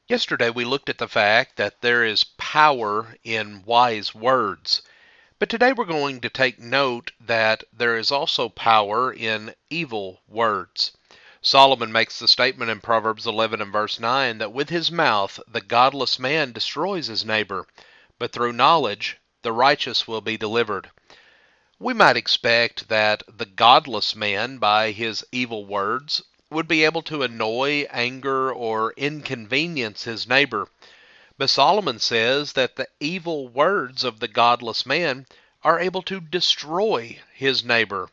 Yesterday we looked at the fact that there is power in wise words, but today we're going to take note that there is also power in evil words. Solomon makes the statement in Proverbs 11 and verse 9 that with his mouth the godless man destroys his neighbor, but through knowledge the righteous will be delivered. We might expect that the godless man, by his evil words, would be able to annoy, anger, or inconvenience his neighbor. But Solomon says that the evil words of the godless man are able to destroy his neighbor.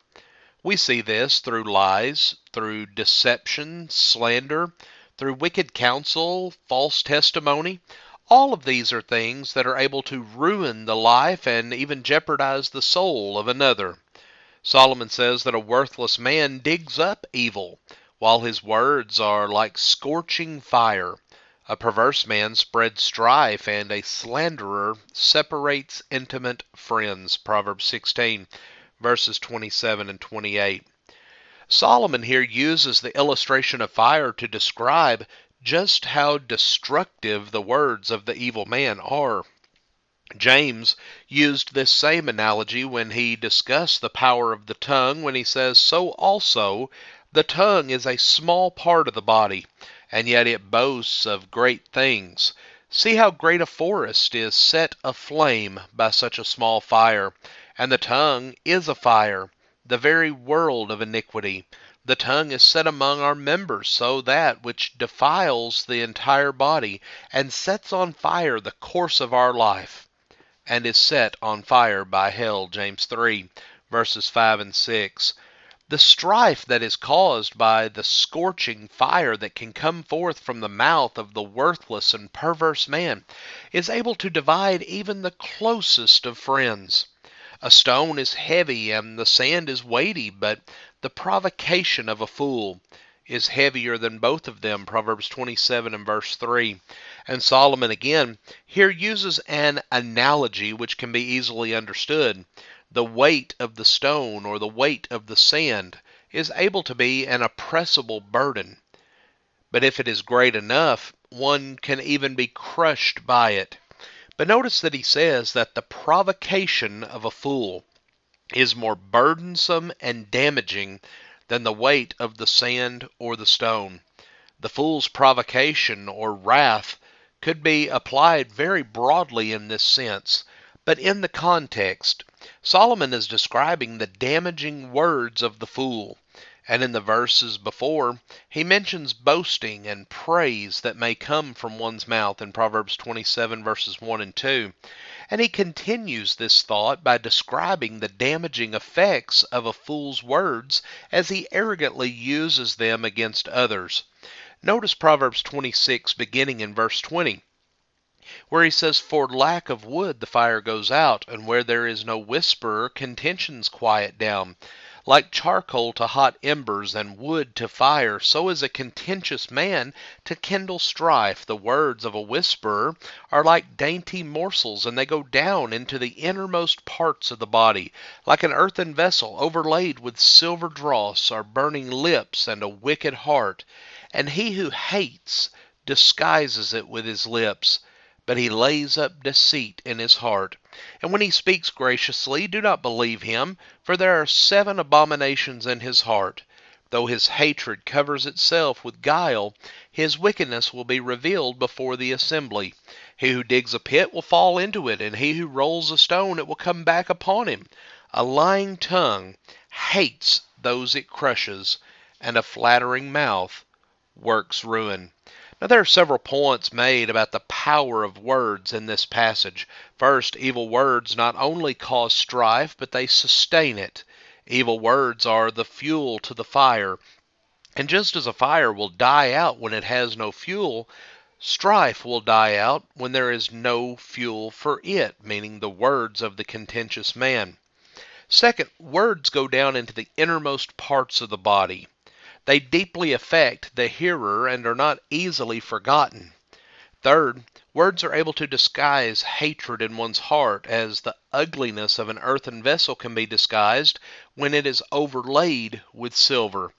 We see this through lies, through deception, slander, through wicked counsel, false testimony. All of these are things that are able to ruin the life and even jeopardize the soul of another. Solomon says that a worthless man digs up evil, while his words are like scorching fire. A perverse man spreads strife, and a slanderer separates intimate friends. Proverbs 16, verses 27 and 28. Solomon here uses the illustration of fire to describe just how destructive the words of the evil man are. James used this same analogy when he discussed the power of the tongue when he says, "So also the tongue is a small part of the body, and yet it boasts of great things. See how great a forest is set aflame by such a small fire, and the tongue is a fire, the very world of iniquity. The tongue is set among our members, so that which defiles the entire body, and sets on fire the course of our life, and is set on fire by hell." James 3, verses 5 and 6. The strife that is caused by the scorching fire that can come forth from the mouth of the worthless and perverse man is able to divide even the closest of friends. A stone is heavy and the sand is weighty, but the provocation of a fool is heavier than both of them. Proverbs 27 and verse 3. And Solomon again here uses an analogy which can be easily understood. The weight of the stone or the weight of the sand is able to be an oppressible burden. But if it is great enough, one can even be crushed by it. But notice that he says that the provocation of a fool is more burdensome and damaging than the weight of the sand or the stone. The fool's provocation or wrath could be applied very broadly in this sense, but in the context, Solomon is describing the damaging words of the fool. And in the verses before, he mentions boasting and praise that may come from one's mouth in Proverbs 27 verses 1 and 2. And he continues this thought by describing the damaging effects of a fool's words as he arrogantly uses them against others. Notice Proverbs 26 beginning in verse 20, where he says, "For lack of wood the fire goes out, and where there is no whisperer contentions quiet down. Like charcoal to hot embers, and wood to fire, so is a contentious man to kindle strife. The words of a whisperer are like dainty morsels, and they go down into the innermost parts of the body. Like an earthen vessel overlaid with silver dross are burning lips and a wicked heart. And he who hates disguises it with his lips, but he lays up deceit in his heart. And when he speaks graciously, do not believe him, for there are 7 abominations in his heart. Though his hatred covers itself with guile, his wickedness will be revealed before the assembly. He who digs a pit will fall into it, and he who rolls a stone, it will come back upon him. A lying tongue hates those it crushes, and a flattering mouth works ruin." Now, there are several points made about the power of words in this passage. First, evil words not only cause strife, but they sustain it. Evil words are the fuel to the fire. And just as a fire will die out when it has no fuel, strife will die out when there is no fuel for it, meaning the words of the contentious man. Second, words go down into the innermost parts of the body. They deeply affect the hearer and are not easily forgotten. Third, words are able to disguise hatred in one's heart, as the ugliness of an earthen vessel can be disguised when it is overlaid with silver.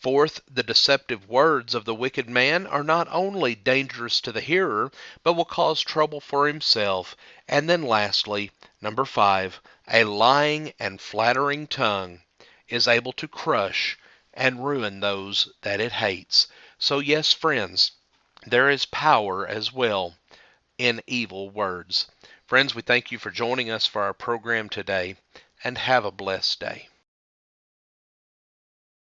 Fourth, the deceptive words of the wicked man are not only dangerous to the hearer, but will cause trouble for himself. And then lastly, number 5, a lying and flattering tongue is able to crush and ruin those that it hates. So yes, friends, there is power as well in evil words. Friends, we thank you for joining us for our program today, and have a blessed day.